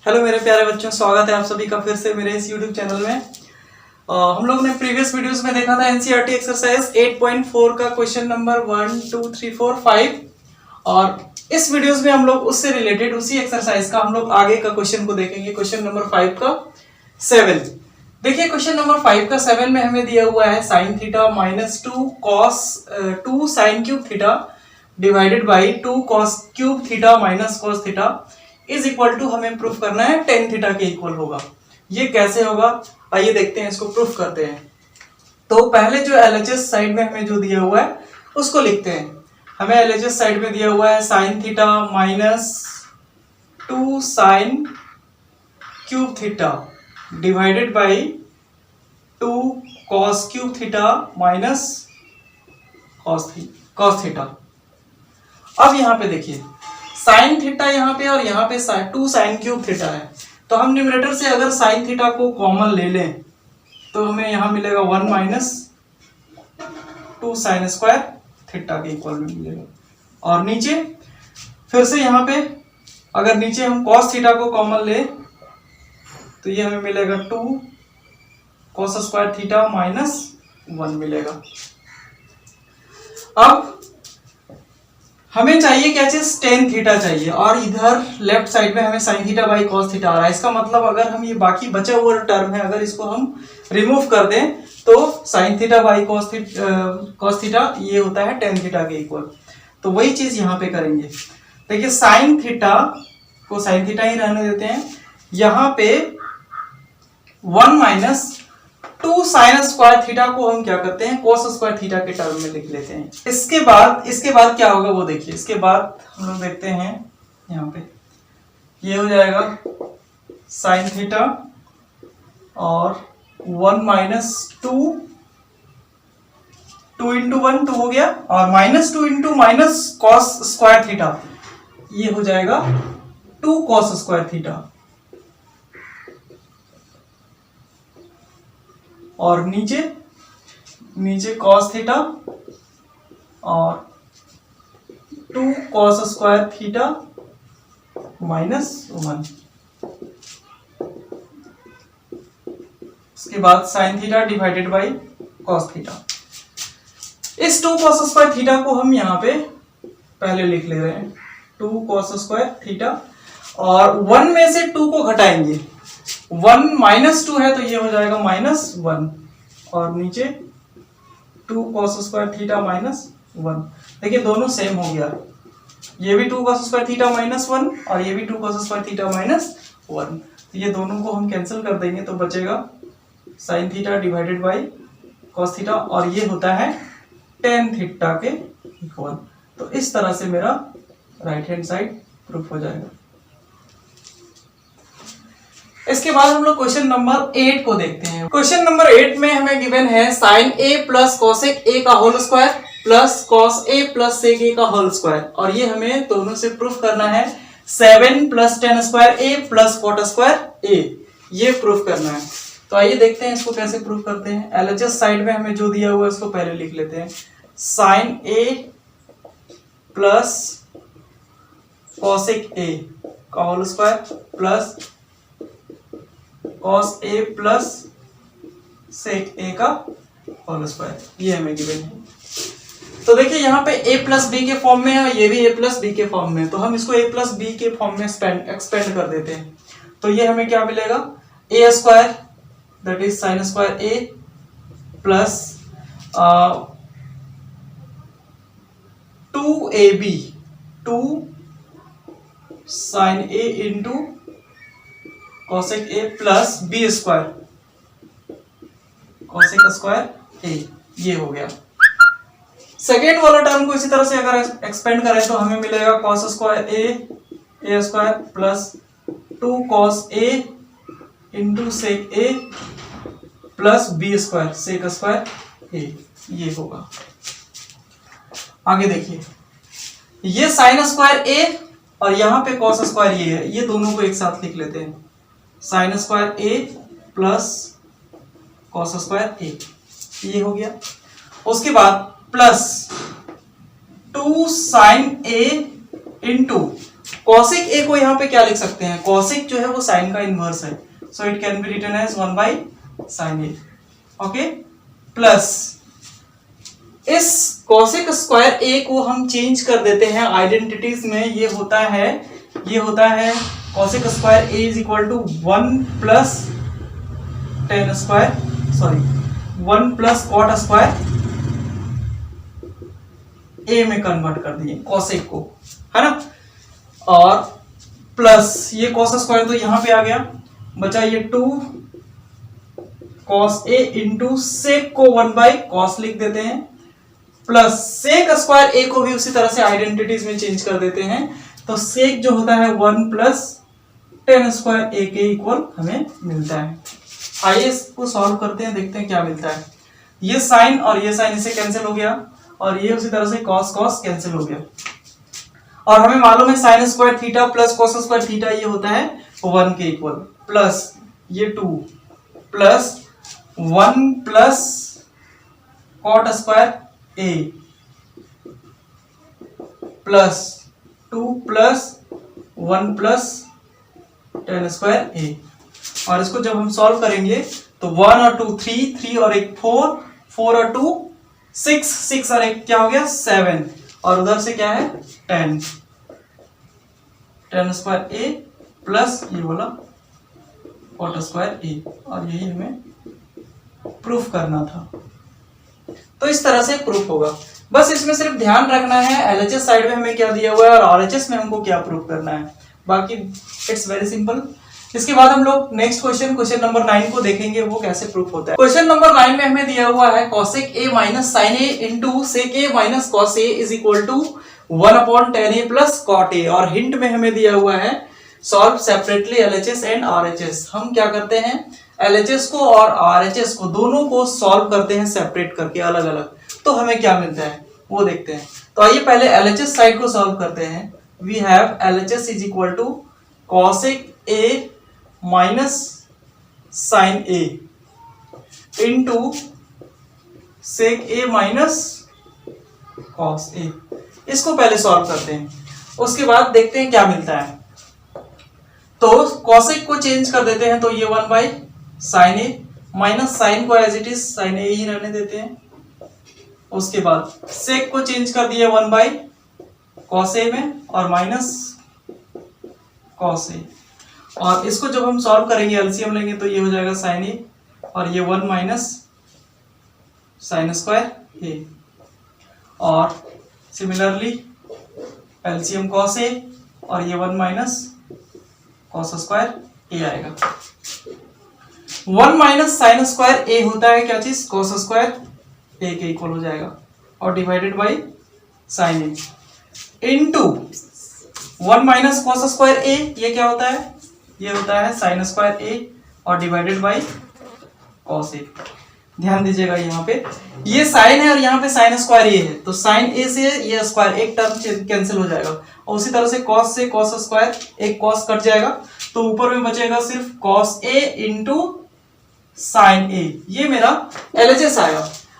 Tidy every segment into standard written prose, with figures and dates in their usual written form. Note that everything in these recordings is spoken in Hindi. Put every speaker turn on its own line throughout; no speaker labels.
हेलो मेरे प्यारे बच्चों, स्वागत है आप सभी का फिर से मेरे इस YouTube चैनल में। हम लोग ने प्रीवियस वीडियोस में देखा था एनसीईआरटी एक्सरसाइज 8.4 का क्वेश्चन नंबर 1, 2, 3, 4, 5 और इस वीडियोस में हम लोग उससे रिलेटेड उसी एक्सरसाइज का हम लोग आगे का क्वेश्चन को देखेंगे। क्वेश्चन नंबर 5 का 7 देखिए। क्वेश्चन नंबर 5 का 7 में हमें दिया हुआ है sine theta minus 2 cos 2 sine cube theta divided by 2 cos cube theta minus cos theta is equal to हमें प्रूफ करना है टेन थीटा के इक्वल होगा। ये कैसे होगा आइए देखते हैं, इसको प्रूफ करते हैं। तो पहले जो एलएचएस साइड में हमें जो दिया हुआ है उसको लिखते हैं। हमें एलएचएस साइड में दिया हुआ है sine theta minus 2 sine cube theta divided by 2 cos cube theta minus cos theta. अब यहाँ पे देखिए साइन थीटा यहाँ पे और यहाँ पे 2 साइन क्यूब थीटा है, तो हम न्यूमरेटर से अगर साइन थीटा को कॉमन ले लें तो हमें यहाँ मिलेगा 1 माइनस 2 साइन स्क्वायर थीटा के इक्वल में मिलेगा। और नीचे फिर से यहाँ पे अगर नीचे हम कॉस थीटा को कॉमन ले तो ये हमें मिलेगा 2 कॉस स्क्वायर थीटा माइनस 1 मिलेगा। अब हमें चाहिए क्या चीज, टेन थीटा चाहिए और इधर लेफ्ट साइड में हमें sine theta by cos theta आ रहा है। इसका मतलब अगर हम ये बाकी बचा हुआ टर्म है अगर इसको हम रिमूव कर दें तो sign theta by cos theta ये होता है टेन थीटा के इक्वल। तो वही चीज यहाँ पे करेंगे। देखिए साइन थीटा को साइन थीटा ही रहने देते हैं, यहाँ पे 1 माइनस 2 साइन स्क्वायर थीटा को हम क्या करते हैं कॉस स्क्वायर थीटा के टर्म में लिख लेते हैं। इसके बाद क्या होगा वो देखिए। इसके बाद हम लोग देखते हैं यहाँ पे ये हो जाएगा साइन थीटा और 1 माइनस 2 इंटू 1 2 हो गया और minus 2 into minus cos square theta ये हो जाएगा 2 कॉस स्क्वायर थीटा और नीचे कॉस थीटा और 2 कॉस स्क्वायर थीटा माइनस 1। उसके बाद sine theta divided by cos theta. इस 2 कॉस स्क्वायर थीटा को हम यहाँ पे पहले लिख ले रहे हैं 2 कॉस स्क्वायर थीटा और 1 में से 2 को घटाएंगे। 1 माइनस 2 है तो ये हो जाएगा माइनस 1 और नीचे 2 कॉस स्क्वायर थीटा माइनस 1। देखिए दोनों सेम हो गया, ये भी 2 कॉस स्क्वायर थीटा माइनस 1 और ये भी 2 कॉस स्क्वायर थीटा माइनस 1। तो ये दोनों को हम कैंसिल कर देंगे तो बचेगा sine theta divided by cos theta और ये होता है टेन थीटा के इक्वल। तो इस तरह से मेरा राइट हैंड साइड प्रूफ हो जाएगा। इसके बाद हम लोग क्वेश्चन नंबर 8 को देखते हैं। क्वेश्चन नंबर 8 में हमें गिवन है sine a plus cosec a का whole square plus cos a plus sec a का होल स्क्वायर और ये हमें दोनों से प्रूफ करना है 7 plus ten square a plus cot square a, ये प्रूफ करना है। तो आइए देखते हैं इसको कैसे प्रूफ करते हैं। एलएचएस साइड में हमें जो दिया हुआ है उसको पहले लिख लेते हैं। Sine a plus cosec a का whole square plus cos a plus sec a का होल स्क्वायर, ये हमें गिवन है। तो देखिए यहाँ पे a प्लस बी के फॉर्म में है और ये भी a प्लस बी के फॉर्म में है, तो हम इसको a प्लस बी के फॉर्म में एक्सपेंड कर देते हैं। तो ये हमें क्या मिलेगा a square that is sine square a plus 2ab 2 sine a into cosec a plus b square cosec square a, ये हो गया। सेकेंड वाला टर्म को इसी तरह से अगर एक्सपेंड करें तो हमें मिलेगा cos square a square plus 2 cos a into sec a plus b square sec square a, ये होगा। आगे देखिए ये साइन स्क्वायर a और यहाँ पे कॉस स्क्वायर ये है, ये दोनों को एक साथ लिख लेते हैं। Sine square a plus cos square a, ये हो गया। उसके बाद plus 2 sine a into cosec a को यहाँ पे क्या लिख सकते हैं, कॉसेक जो है वो साइन का इनवर्स है, so it can be written as 1 by sine a. Okay, plus इस कॉसेक स्क्वायर ए को हम चेंज कर देते हैं आइडेंटिटीज में। ये होता है cosec square A is equal to 1 plus ten square, sorry 1 plus cot square A में कन्वर्ट कर दिए कॉसेक को, है ना। और प्लस ये कॉस स्क्वायर तो यहां पे आ गया, बचा ये 2 कॉस ए इंटू सेक को 1 बाई कॉस लिख देते हैं, प्लस सेक स्क्वायर ए को भी उसी तरह से आइडेंटिटीज में चेंज कर देते हैं। तो सेक जो होता है 1 प्लस टेन स्क्वायर ए के इक्वल हमें मिलता है। आइए इसको सॉल्व करते हैं, देखते हैं क्या मिलता है। ये साइन और ये साइन इसे कैंसिल हो गया, और ये उसी तरह से कॉस कॉस कैंसिल हो गया। और हमें मालूम है sine square theta plus cos square theta ये होता है 1 के इक्वल, प्लस ये 2 plus 1 plus cot square A plus 2 plus 1 plus ten square ए। और इसको जब हम सॉल्व करेंगे तो 1 और 2 3 और 1 4, 4 और 2 6 और 1 क्या हो गया 7, और उधर से क्या है 10 स्क्वायर ए प्लस ये वाला कॉट स्क्वायर ए, और यही हमें प्रूफ करना था। तो इस तरह से प्रूफ होगा। बस इसमें सिर्फ ध्यान रखना है एलएचएस साइड में हमें क्या दिया हुआ है और आरएचएस में हमको क्या प्रूफ करना है, बाकी इट्स वेरी सिंपल। इसके बाद हम लोग नेक्स्ट क्वेश्चन नंबर 9 को देखेंगे, वो कैसे प्रूफ होता है। क्वेश्चन नंबर 9 में हमें दिया हुआ है cosec a minus sine A into sec A minus cos a is equal to 1/10a plus cot a, और हिंट में हमें दिया हुआ है solve separately LHS and RHS. हम क्या करते हैं, एलएचएस को और आरएचएस को दोनों को सॉल्व करते हैं सेपरेट करके अलग अलग, तो हमें क्या मिलता है वो देखते हैं। तो आइए पहले एलएचएस साइड को सॉल्व करते हैं। We have LHS is equal to cosec a minus sine A into sec A minus cos A. इसको पहले सॉल्व करते हैं, उसके बाद देखते हैं क्या मिलता है। तो cosec को चेंज कर देते हैं, तो ये 1 by sine a minus sine को as it is sine a ही रहने देते हैं। उसके बाद सेक को चेंज कर दिया 1 बाई कॉस ए में और माइनस कॉस ए, और इसको जब हम सॉल्व करेंगे एलसीएम लेंगे तो ये हो जाएगा साइन ए और ये 1 माइनस साइन स्क्वायर ए, और सिमिलरली एलसीएम कॉस ए और ये 1 माइनस कॉस स्क्वायर ए आएगा। 1 माइनस साइन स्क्वायर ए होता है क्या चीज, कॉस स्क्वायर ए के इक्वल हो जाएगा, और divided by sine A into 1 minus cos square ए, ये क्या होता है, ये होता है साइन स्क्वायर ए और डिवाइडेड बाई कॉस ए। ध्यान दीजिएगा यहाँ पे ये साइन है और यहाँ पे साइन स्क्वायर ए है, तो साइन ए से ये स्क्वायर एक टर्म कैंसिल हो जाएगा, और उसी तरह से कॉस से कॉस स्क्वायर एक कॉस कट जाएगा, तो ऊपर में बचेगा सिर्फ cos A into sine a. ये मेरा एलएचएस आया।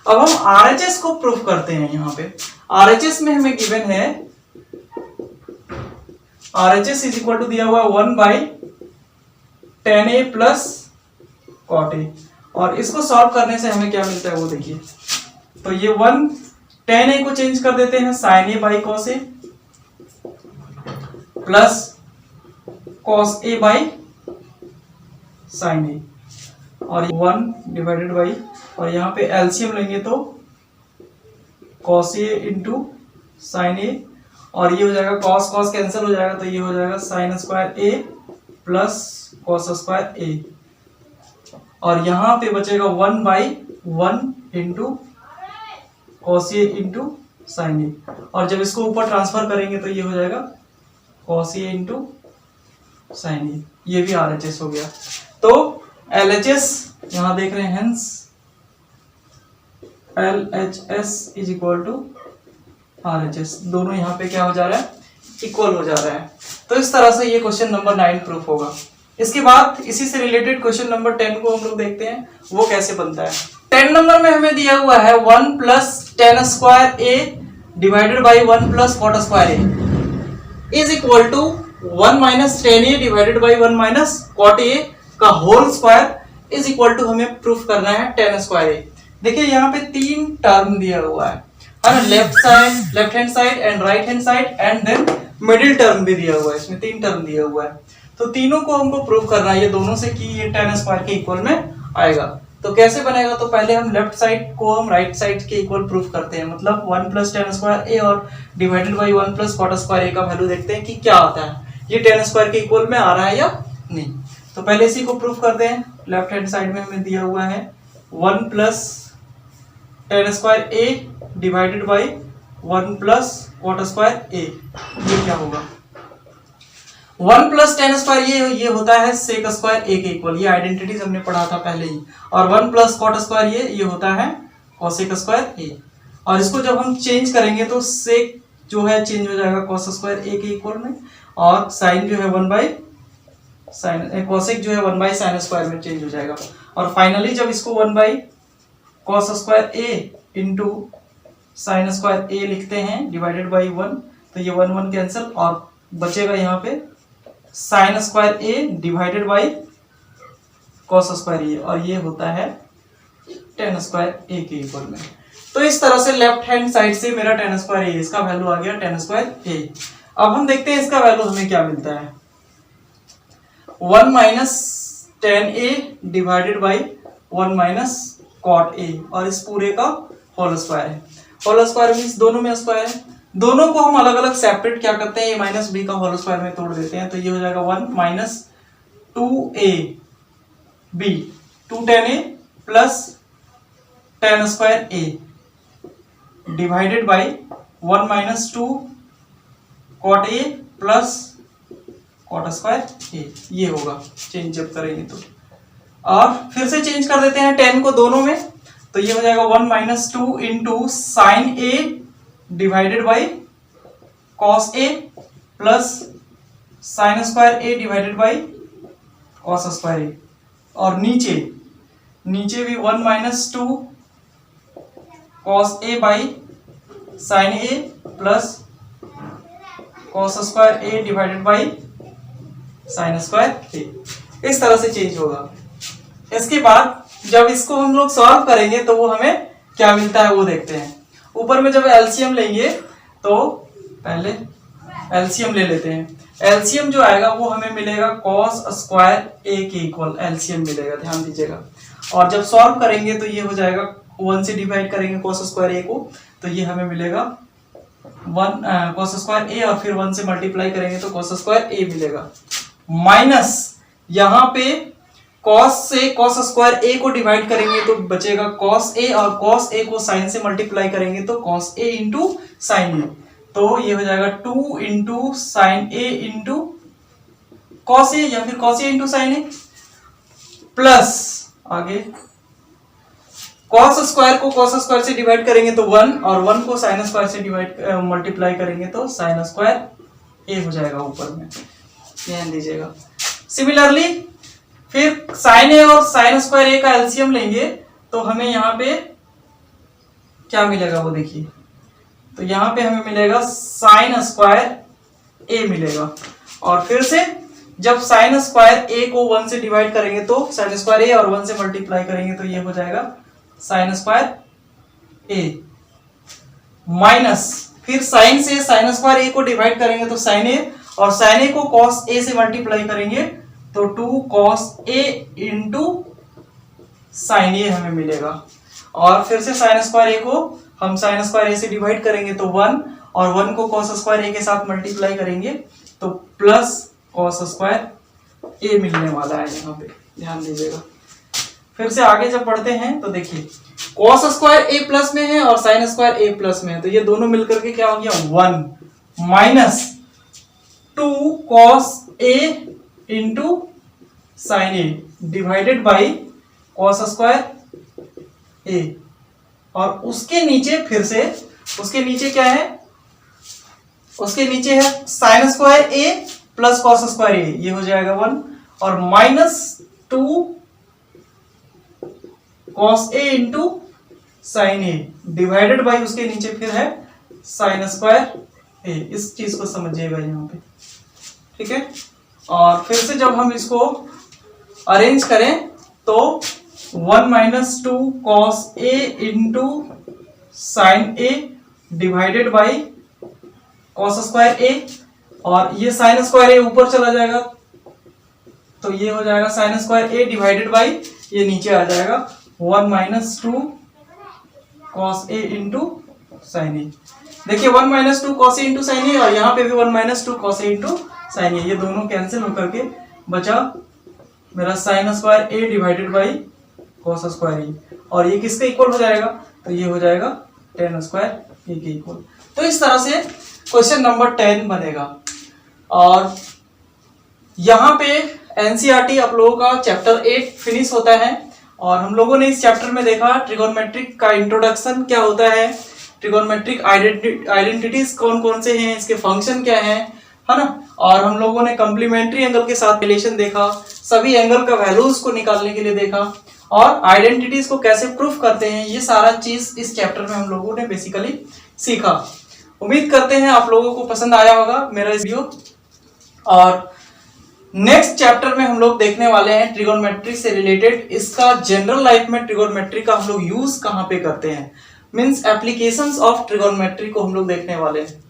अब हम आरएचएस को प्रूफ करते हैं। यहाँ पे आरएचएस में हमें गिवन है आरएचएस इज इक्वल टू दिया हुआ 1 by 10a plus cot a, और इसको सॉल्व करने से हमें क्या मिलता है वो देखिए। तो ये 1 10a को चेंज कर देते हैं sine A by cos A plus cos A by sine ए, और 1 डिवाइडेड बाई, और यहाँ पे एलसीएम लेंगे तो कॉस ए इंटू साइन ए, और ये हो जाएगा कॉस कॉस कैंसिल हो जाएगा, तो ये हो जाएगा sine square A plus cos square ए, और यहाँ पे बचेगा 1 by 1 into cos A into sine ए, और जब इसको ऊपर ट्रांसफर करेंगे तो ये हो जाएगा cos A into sine a. ये भी आरएचएस हो गया। तो एलएचएस यहाँ देख रहे हैं, hence LHS is equal to RHS, दोनों यहाँ पे क्या हो जा रहा है, इक्वल हो जा रहा है। तो इस तरह से ये क्वेश्चन नंबर 9 प्रूफ होगा। इसके बाद इसी से रिलेटेड क्वेश्चन नंबर 10 को हम लोग देखते हैं वो कैसे बनता है। 10 नंबर में हमें दिया हुआ है 1 plus ten square A divided by 1 plus cot square A. Is equal to 1 minus tan A divided by 1 minus cot A का whole square is equal to हमें प्रूफ करना है टेन स्क्वायर ए। देखिए यहाँ पे तीन टर्म दिया हुआ है ना, left hand side and right hand side and then middle term भी दिया हुआ है, इसमें तीन टर्म दिया हुआ है। तो तीनों को हमको प्रूव करना है ये दोनों से कि ये टेन स्क्वायर के इक्वल में आएगा। तो कैसे बनेगा, तो पहले हम लेफ्ट साइड को हम राइट साइड के इक्वल प्रूफ करते हैं, मतलब 1 प्लस टेन स्क्वायर ए और divided by 1 plus cot square A का वैल्यू देखते हैं कि क्या आता है, ये टेन स्क्वायर के इक्वल में आ रहा है या नहीं। तो पहले इसी को प्रूफ करते हैं। लेफ्ट हैंड साइड में हमें दिया हुआ है 1 plus ten square A divided by 1 plus cot square ए, ये क्या होगा 1 प्लस टेन स्क्वायर ये होता है सेक स्क्वायर ए के इक्वल, ये आइडेंटिटीज हमने पढ़ा था पहले ही। और 1 प्लस कॉट स्क्वायर ये होता है कॉसेक स्क्वायर ए। और इसको जब हम चेंज करेंगे तो सेक जो है चेंज हो जाएगा कॉस स्क्वायर ए के इक्वल में, और साइन जो है 1 बाई साइन, कॉसेक जो है 1 बाई साइन स्क्वायर में चेंज हो जाएगा। और फाइनली जब इसको 1 by cos square A into sine square A लिखते हैं डिवाइडेड बाई 1, तो ये 1 1 कैंसिल और बचेगा यहाँ पे sine square A divided by cos square ए, और ये होता है टेन स्क्वायर ए के इक्वल में। तो इस तरह से लेफ्ट हैंड साइड से मेरा टेन स्क्वायर ए, इसका वैल्यू आ गया टेन स्क्वायर ए। अब हम देखते हैं इसका वैल्यू हमें क्या मिलता है, 1 minus tan A divided by 1 minus cot a, और इस पूरे का होल स्क्वायर है। होल स्क्वायर मीन्स दोनों में स्क्वायर है, दोनों को हम अलग अलग सेपरेट क्या करते हैं, ए माइनस बी का होल स्क्वायर में तोड़ देते हैं। तो ये हो जाएगा 1 minus 2a b 2 10a plus ten square A divided by 1 minus 2 cot a plus cot square ए, ये होगा चेंज जब करेंगे तो। और फिर से चेंज कर देते हैं 10 को दोनों में, तो ये हो जाएगा 1 minus 2 into sine a divided by cos A plus sine square A divided by cos square ए, और नीचे भी 1 minus 2 cos A by sine a plus cos square A divided by sine square a. इस तरह से चेंज होगा। इसके बाद जब इसको हम लोग सॉल्व करेंगे तो वो हमें क्या मिलता है वो देखते हैं। ऊपर में जब एलसीएम लेंगे तो पहले एलसीएम ले लेते हैं। एलसीएम जो आएगा वो हमें मिलेगा कॉस स्क्वायर ए के इक्वल एलसीएम मिलेगा, ध्यान दीजिएगा। और जब सॉल्व करेंगे तो ये हो जाएगा 1 से डिवाइड करेंगे कॉस स्क्वायर ए को, तो ये हमें मिलेगा 1 कॉस स्क्वायर ए, और फिर 1 से मल्टीप्लाई करेंगे तो कॉस स्क्वायर ए मिलेगा, माइनस यहाँ पे कॉस से कॉस स्क्वायर ए को डिवाइड करेंगे तो बचेगा कॉस ए, और कॉस ए को साइन से मल्टीप्लाई करेंगे तो कॉस ए इंटू साइन ए, तो ये हो जाएगा 2 इंटू साइन ए इंटू कॉस ए, या फिर cos A into sine a, plus आगे कॉस स्क्वायर को कॉस स्क्वायर से डिवाइड करेंगे तो 1, और 1 को साइन स्क्वायर से डिवाइड मल्टीप्लाई करेंगे तो साइन स्क्वायर ए हो जाएगा ऊपर में, ध्यान दीजिएगा। सिमिलरली फिर साइन ए और साइन स्क्वायर ए का एलसीएम लेंगे तो हमें यहाँ पे क्या मिलेगा वो देखिए, तो यहाँ पे हमें मिलेगा साइन स्क्वायर ए मिलेगा, और फिर से जब साइन स्क्वायर ए को 1 से डिवाइड करेंगे तो साइन स्क्वायर ए, और 1 से मल्टीप्लाई करेंगे तो ये हो जाएगा साइन स्क्वायर ए, माइनस फिर साइन से साइन स्क्वायर ए को डिवाइड करेंगे तो साइन ए, और साइन ए को कॉस ए से मल्टीप्लाई करेंगे तो 2 कॉस ए इंटू साइन ए हमें मिलेगा, और फिर से साइन स्क्वायर ए को हम साइन स्क्वायर ए से डिवाइड करेंगे तो 1, और 1 को कॉस स्क्वायर ए के साथ मल्टीप्लाई करेंगे तो प्लस कॉस स्क्वायर ए मिलने वाला है यहाँ पे, ध्यान दीजिएगा। फिर से आगे जब बढ़ते हैं तो देखिए कॉस स्क्वायर ए प्लस में है और साइन स्क्वायर ए प्लस में है, तो ये दोनों मिलकर के क्या हो गया 1 minus 2 cos A into sine a divided by cos square ए, और उसके नीचे फिर से उसके नीचे क्या है, उसके नीचे है sine square A plus cos square ए, ये हो जाएगा 1, और minus 2 cos A into sine a divided by उसके नीचे फिर है साइन स्क्वायर ए, इस चीज को समझिएगा यहाँ पे, ठीक है। और फिर से जब हम इसको अरेंज करें तो 1 minus 2 cos A into sine a divided by cos square ए, और ये साइन स्क्वायर ए ऊपर चला जाएगा तो ये हो जाएगा sine square A divided by ये नीचे आ जाएगा 1 minus 2 cos A into sine a. देखिए 1 माइनस 2 कॉस ए इंटू साइन ए, और यहाँ पे भी 1 minus 2 cos A into sine a, ये दोनों कैंसिल होकर के बचा मेरा sine square A divided by cos square ए, और ये किसके इक्वल हो जाएगा, तो ये हो जाएगा टेन स्क्वायर ए के इक्वल। तो इस तरह से क्वेश्चन नंबर 10 बनेगा। और यहाँ पे एनसीईआरटी आप लोगों का चैप्टर 8 फिनिश होता है, और हम लोगों ने इस चैप्टर में देखा ट्रिगोनोमेट्रिक का इंट्रोडक्शन क्या होता है, ट्रिगोनोमेट्रिक आइडेंटिटीज कौन कौन से हैं, इसके फंक्शन क्या है ना। और हम लोगों ने कॉम्प्लीमेंट्री एंगल के साथ रिलेशन देखा, सभी एंगल का वैल्यूज को निकालने के लिए देखा, और आइडेंटिटीज को कैसे प्रूफ करते हैं, ये सारा चीज इस चैप्टर में हम लोगों ने बेसिकली सीखा। उम्मीद करते हैं आप लोगों को पसंद आया होगा मेरा इस वीडियो। और नेक्स्ट चैप्टर में हम लोग देखने वाले हैं ट्रिगोनोमेट्री से रिलेटेड, इसका जनरल लाइफ में ट्रिगोनोमेट्री का हम लोग यूज कहाँ पे करते हैं, मींस एप्लीकेशंस ऑफ ट्रिगोनोमेट्री को हम लोग देखने वाले हैं।